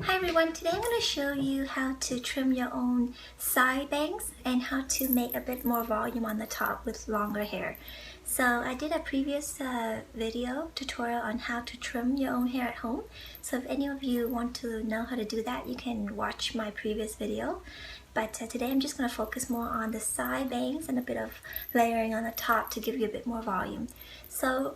Hi everyone, today I'm going to show you how to trim your own side bangs and how to make a bit more volume on the top with longer hair. So I did a previous video tutorial on how to trim your own hair at home. So if any of you want to know how to do that, you can watch my previous video. But today I'm just going to focus more on the side bangs and a bit of layering on the top to give you a bit more volume. So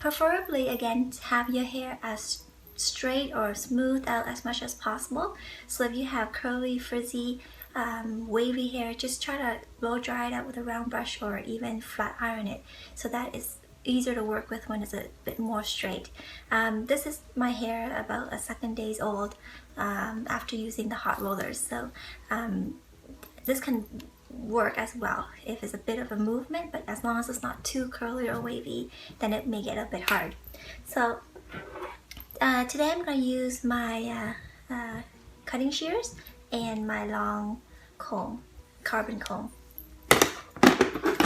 preferably, again, have your hair as straight or smooth out as much as possible. So if you have curly, frizzy, wavy hair, just try to blow dry it out with a round brush or even flat iron it. So that is easier to work with when it's a bit more straight. This is my hair about a 2 days old after using the hot rollers. So this can work as well if it's a bit of a movement, but as long as it's not too curly or wavy, then it may get a bit hard. So today I'm going to use my cutting shears and my long comb, carbon comb.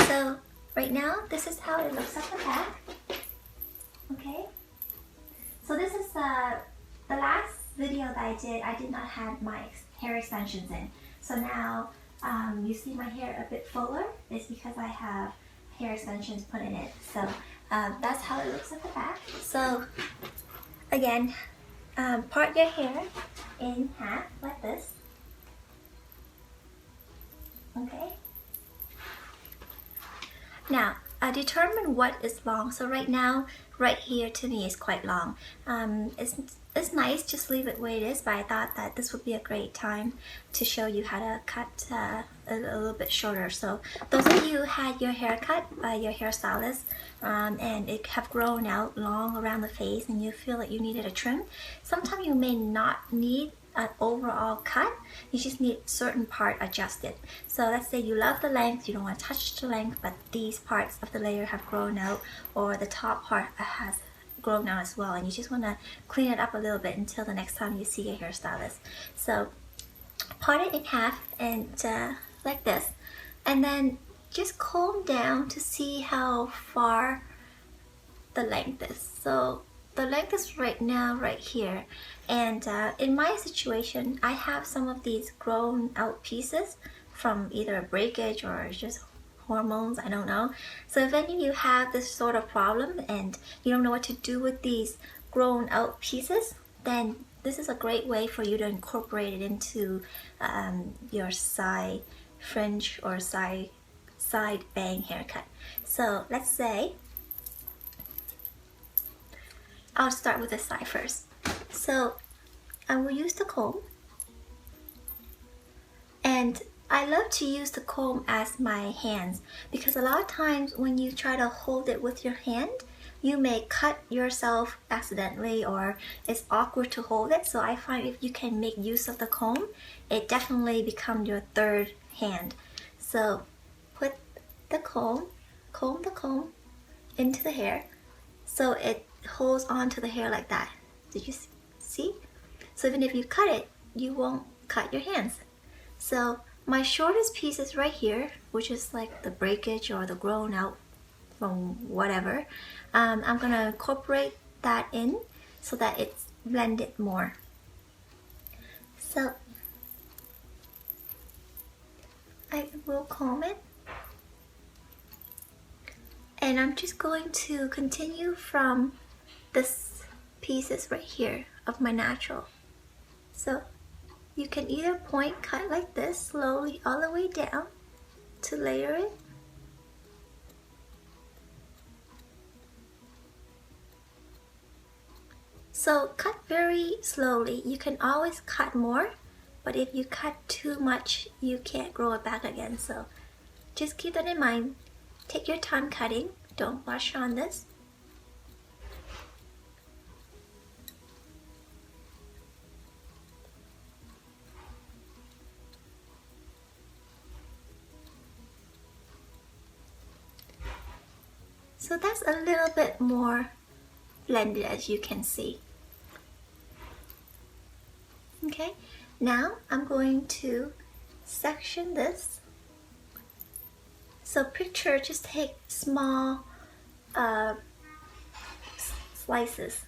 So right now this is how it looks at the back. Okay, so this is the last video that I did not have my hair extensions in. So now you see my hair a bit fuller. It's because I have hair extensions put in it. So that's how it looks at the back. So again, part your hair in half like this. Okay. Now, determine what is long. So right now, right here to me is quite long. It's nice, just leave it the way it is, but I thought that this would be a great time to show you how to cut a little bit shorter. So those of you who had your hair cut by your hairstylist and it have grown out long around the face and you feel that you needed a trim, sometimes you may not need an overall cut, you just need certain part adjusted. So let's say you love the length, you don't want to touch the length, but these parts of the layer have grown out, or the top part has grown out as well, and you just want to clean it up a little bit until the next time you see your hairstylist. So part it in half and like this, and then just comb down to see how far the length is. So the length is right now right here, and in my situation I have some of these grown out pieces from either a breakage or just hormones, I don't know. So if any of you have this sort of problem and you don't know what to do with these grown out pieces, then this is a great way for you to incorporate it into your side fringe or side bang haircut. So let's say I'll start with the side first. So I will use the comb, and I love to use the comb as my hands because a lot of times when you try to hold it with your hand, you may cut yourself accidentally or it's awkward to hold it. So I find if you can make use of the comb, it definitely becomes your third hand. So put the comb the comb into the hair so it holds onto the hair like that. Did you see? So even if you cut it, you won't cut your hands. So my shortest piece is right here, which is like the breakage or the grown out from whatever. I'm gonna incorporate that in so that it's blended more. So I will comb it, and I'm just going to continue from this pieces right here of my natural. So you can either point cut like this slowly all the way down to layer it, so cut very slowly. You can always cut more, but if you cut too much you can't grow it back again. So just keep that in mind. Take your time cutting, don't rush on this. So that's a little bit more blended, as you can see. Okay, now I'm going to section this. So picture, just take small slices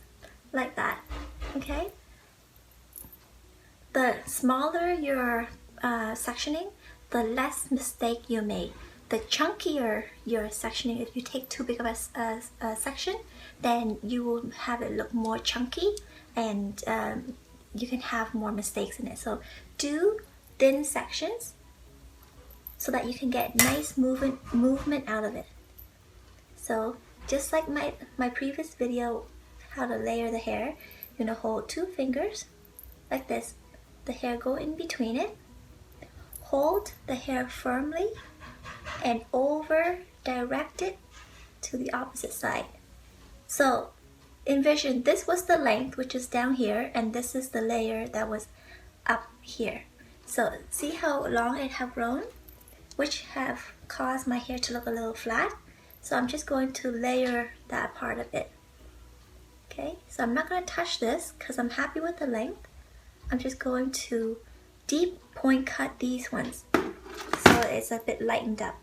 like that, okay? the smaller your sectioning, the less mistake you make. The chunkier your sectioning, if you take too big of a section, then you will have it look more chunky, and you can have more mistakes in it. So do thin sections so that you can get nice movement out of it. So just like my previous video, how to layer the hair, you're gonna hold 2 fingers like this. The hair go in between it. Hold the hair firmly and over direct it to the opposite side. So envision this was the length, which is down here, and this is the layer that was up here. So see how long it have grown, which have caused my hair to look a little flat. So I'm just going to layer that part of it. Okay, so I'm not going to touch this because I'm happy with the length. I'm just going to deep point cut these ones so it's a bit lightened up.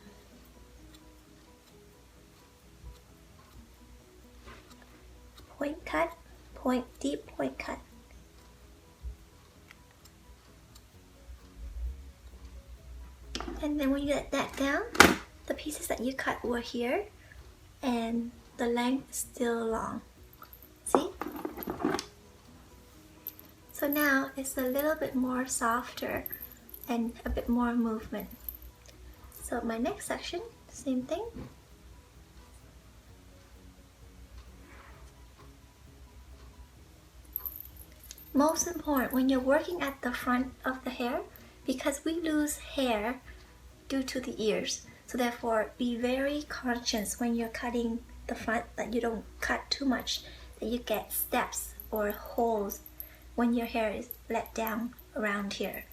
Point cut, point, deep point cut. And then when you get that down, the pieces that you cut were here, and the length is still long. See? So now it's a little bit more softer and a bit more movement. So my next section, same thing. Most important, when you're working at the front of the hair, because we lose hair due to the ears, so therefore be very conscious when you're cutting the front that you don't cut too much, that you get steps or holes when your hair is let down around here.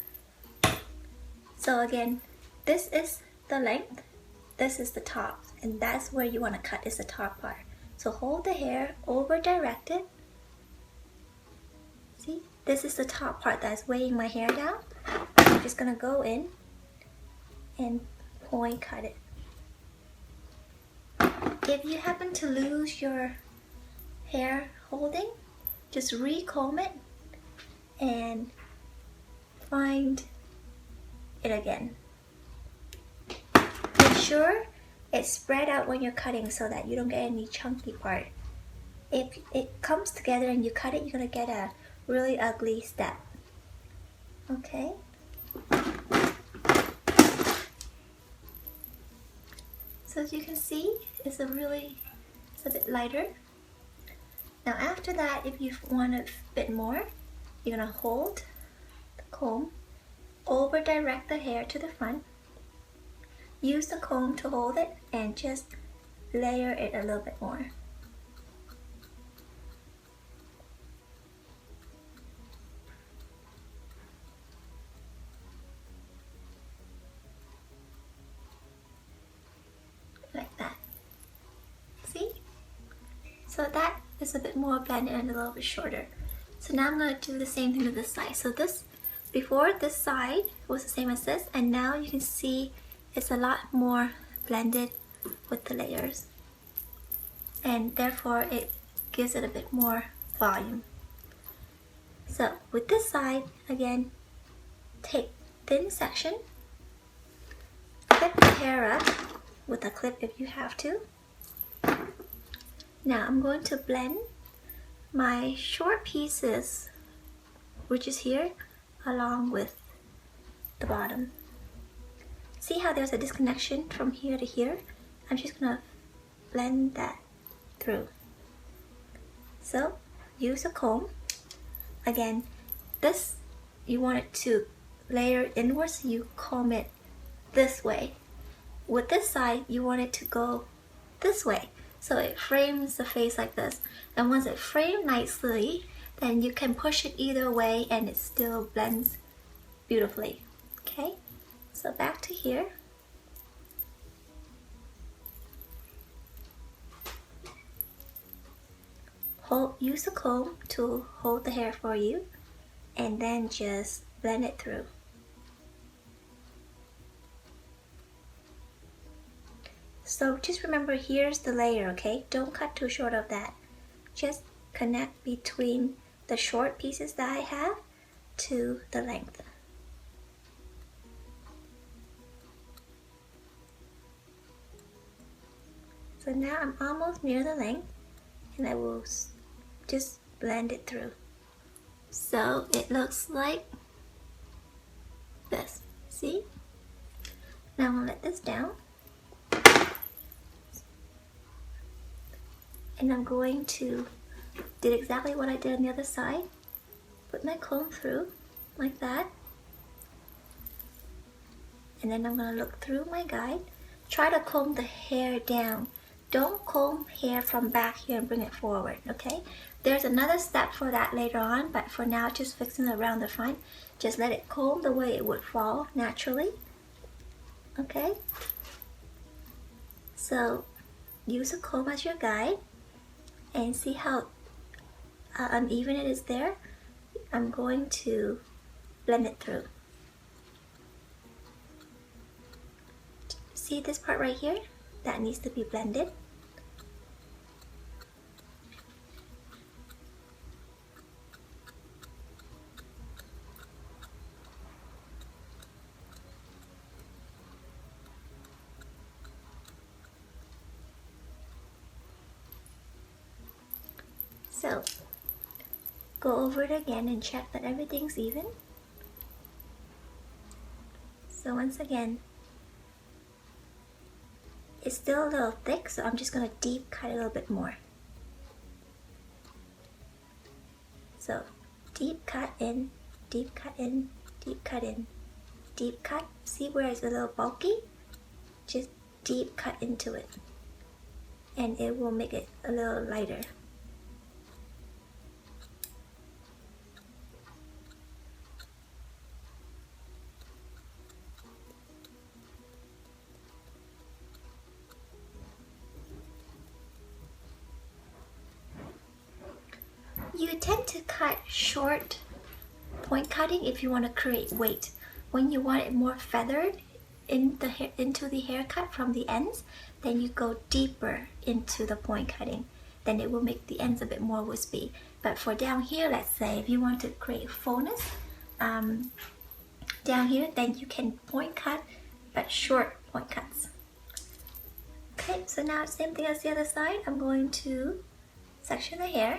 So again, this is the length, this is the top, and that's where you want to cut, is the top part. So hold the hair, over direct it. See, this is the top part that's weighing my hair down. I'm just gonna go in and point cut it. If you happen to lose your hair holding, just recomb it and find it again. Make sure it's spread out when you're cutting so that you don't get any chunky part. If it comes together and you cut it, you're gonna get a really ugly step. Okay? So as you can see, it's a bit lighter. Now after that, if you want a bit more, you're gonna hold the comb, over direct the hair to the front, use the comb to hold it, and just layer it a little bit more. Like that. See? So that is a bit more blended and a little bit shorter. So now I'm going to do the same thing to this side. So before this side was the same as this, and now you can see it's a lot more blended with the layers, and therefore it gives it a bit more volume. So with this side, again, take thin section, clip the hair up with a clip if you have to. Now I'm going to blend my short pieces, which is here, along with the bottom. See how there's a disconnection from here to here? I'm just gonna blend that through. So use a comb. Again, this, you want it to layer inwards, so you comb it this way. With this side, you want it to go this way, so it frames the face like this. And once it framed nicely, then you can push it either way and it still blends beautifully. Okay, so back to here. Use the comb to hold the hair for you, and then just blend it through. So just remember, here's the layer, okay? Don't cut too short of that. Just connect between the short pieces that I have to the length. So now I'm almost near the length, and I will just blend it through. So it looks like this. See? Now I'm gonna let this down. And I'm going to do exactly what I did on the other side. Put my comb through like that. And then I'm gonna look through my guide. Try to comb the hair down. Don't comb hair from back here and bring it forward, okay? There's another step for that later on, but for now, just fixing it around the front. Just let it comb the way it would fall naturally, okay? So use a comb as your guide and see how uneven it is there. I'm going to blend it through. See this part right here? That needs to be blended. So go over it again and check that everything's even. So once again, it's still a little thick, so I'm just going to deep cut a little bit more. So deep cut in, deep cut in, deep cut in, deep cut. See where it's a little bulky? Just deep cut into it, and it will make it a little lighter. You tend to cut short point cutting if you want to create weight. When you want it more feathered into the haircut from the ends, then you go deeper into the point cutting. Then it will make the ends a bit more wispy. But for down here, let's say, if you want to create fullness down here, then you can point cut, but short point cuts. Okay, so now same thing as the other side. I'm going to section the hair.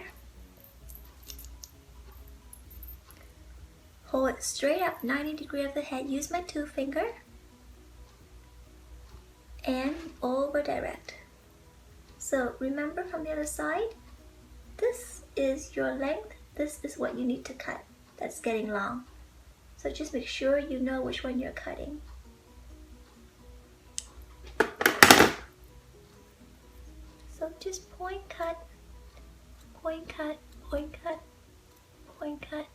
Hold it straight up 90 degrees of the head. Use my 2 finger and over direct. So remember from the other side, this is your length. This is what you need to cut. That's getting long. So just make sure you know which one you're cutting. So just point cut, point cut, point cut, point cut.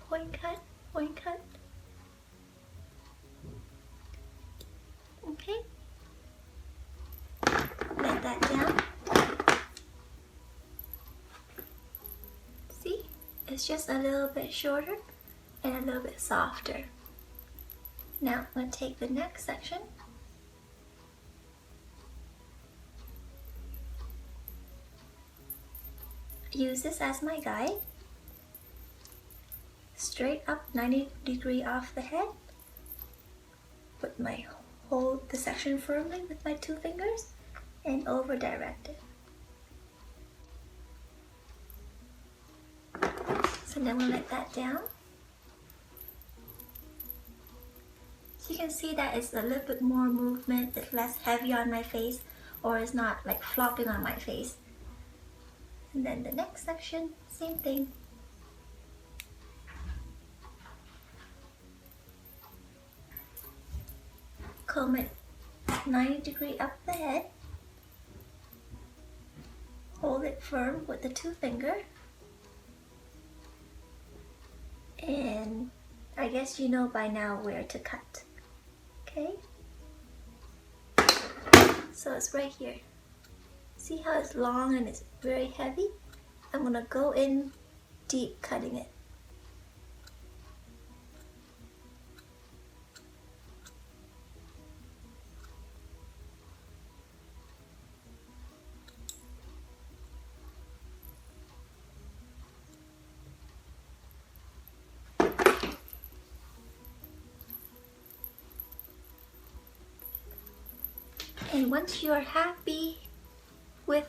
Point cut, point cut. Okay. Let that down. See? It's just a little bit shorter and a little bit softer. Now I'm going to take the next section. Use this as my guide. Straight up 90 degrees off the head. Hold the section firmly with my 2 fingers and over direct it. So then we'll let that down. So you can see that it's a little bit more movement, it's less heavy on my face, or it's not like flopping on my face. And then the next section, same thing. Comb it 90 degrees up the head. Hold it firm with the 2 fingers. And I guess you know by now where to cut. Okay? So it's right here. See how it's long and it's very heavy? I'm gonna go in deep cutting it. And once you're happy with,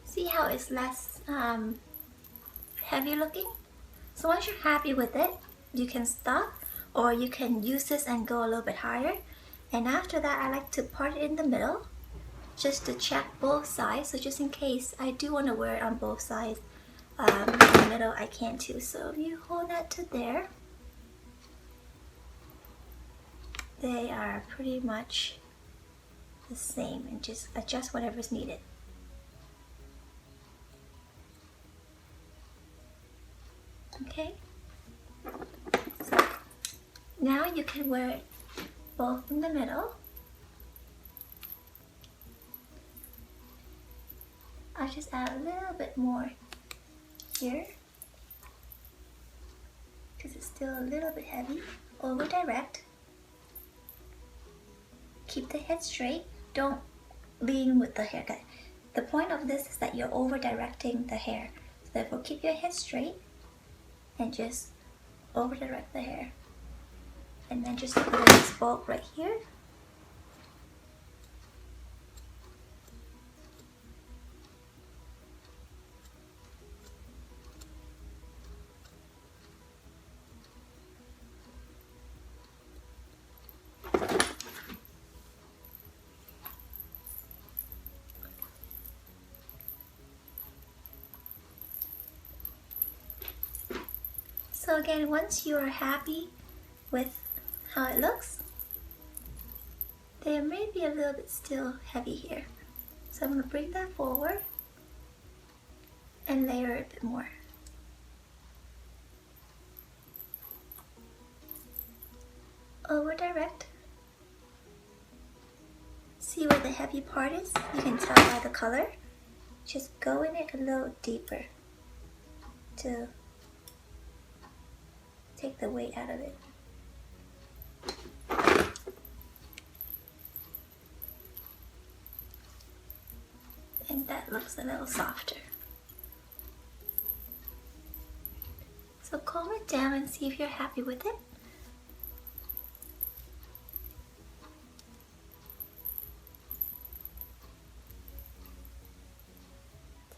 see how it's less heavy looking? So once you're happy with it, you can stop, or you can use this and go a little bit higher. And after that, I like to part it in the middle, just to check both sides. So just in case I do want to wear it on both sides, in the middle I can too. So if you hold that to there, they are pretty much the same, and just adjust whatever's needed. Okay, so now you can wear it both in the middle. I'll just add a little bit more here because it's still a little bit heavy. Over direct. Keep the head straight. Don't lean with the haircut. The point of this is that you're over directing the hair. So therefore keep your head straight and just over direct the hair. And then just put this bulb right here. So again, once you are happy with how it looks, there may be a little bit still heavy here. So I'm going to bring that forward and layer it a bit more. Over direct. See where the heavy part is? You can tell by the color. Just go in it a little deeper to take the weight out of it. And that looks a little softer. So comb it down and see if you're happy with it.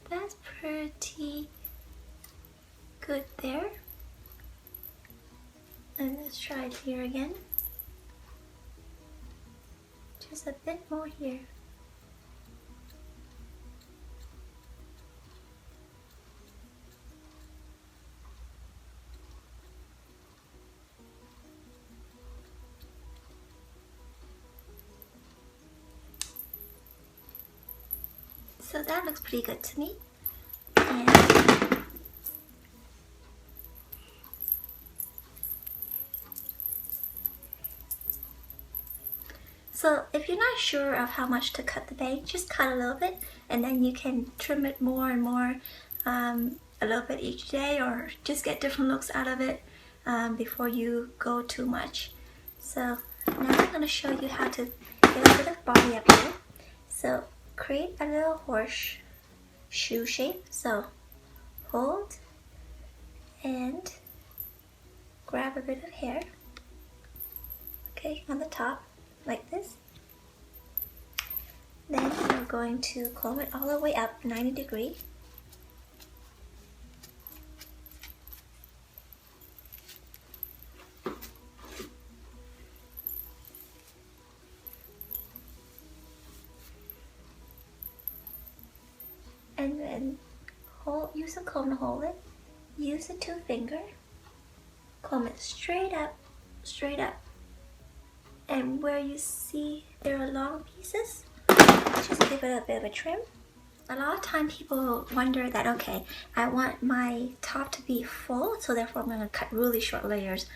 That's pretty good there. And let's try it here again. Just a bit more here. So that looks pretty good to me. And so if you're not sure of how much to cut the bang, just cut a little bit, and then you can trim it more and more, a little bit each day, or just get different looks out of it before you go too much. So now I'm going to show you how to get a bit of body up here. So create a little horseshoe shape. So hold and grab a bit of hair, okay, on the top like this. Then you're going to comb it all the way up 90 degrees. And then use a comb to hold it. Use the 2 finger. Comb it straight up, straight up. And where you see there are long pieces, just give it a bit of a trim. A lot of time people wonder that, okay, I want my top to be full, so therefore I'm going to cut really short layers.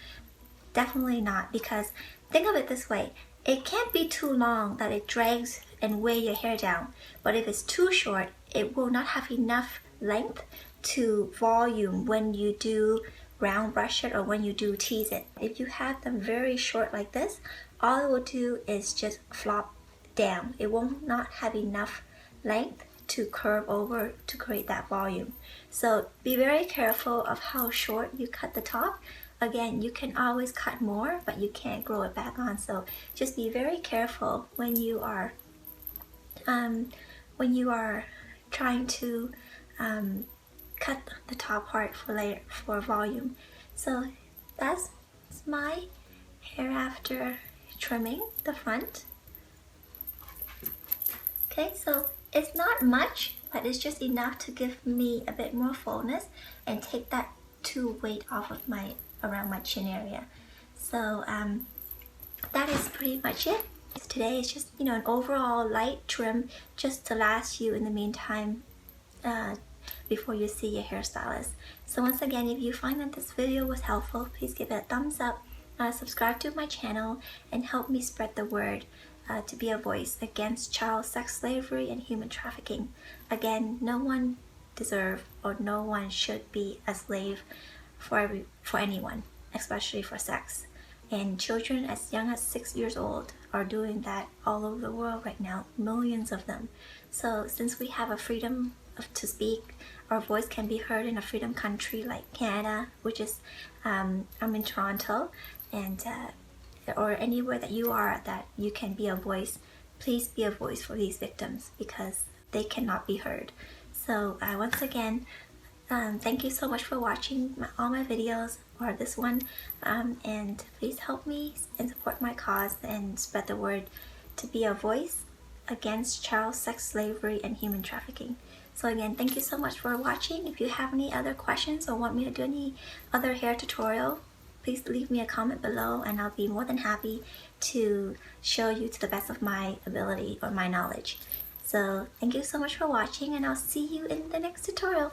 Definitely not, because think of it this way. It can't be too long that it drags and weigh your hair down. But if it's too short, it will not have enough length to volume when you do round brush it or when you do tease it. If you have them very short like this, all it will do is just flop down. It will not have enough length to curve over to create that volume. So be very careful of how short you cut the top. again, you can always cut more, but you can't grow it back on. So just be very careful when you are trying to cut the top part for volume. So that's my hair after trimming the front. Okay, so it's not much, but it's just enough to give me a bit more fullness and take that weight off of around my chin area. So that is pretty much it. Today is just, you know, an overall light trim just to last you in the meantime before you see your hairstylist. So once again, if you find that this video was helpful, please give it a thumbs up, subscribe to my channel, and help me spread the word to be a voice against child sex slavery and human trafficking. Again, no one deserves or no one should be a slave for anyone, especially for sex. And children as young as 6 years old are doing that all over the world right now, millions of them. So since we have a freedom to speak, our voice can be heard in a freedom country like Canada, which is, I'm in Toronto, and or anywhere that you are that you can be a voice, please be a voice for these victims because they cannot be heard. So once again, thank you so much for watching all my videos or this one, and please help me and support my cause and spread the word to be a voice against child sex slavery and human trafficking. So again, thank you so much for watching. If you have any other questions or want me to do any other hair tutorial, please leave me a comment below and I'll be more than happy to show you to the best of my ability or my knowledge. So thank you so much for watching, and I'll see you in the next tutorial.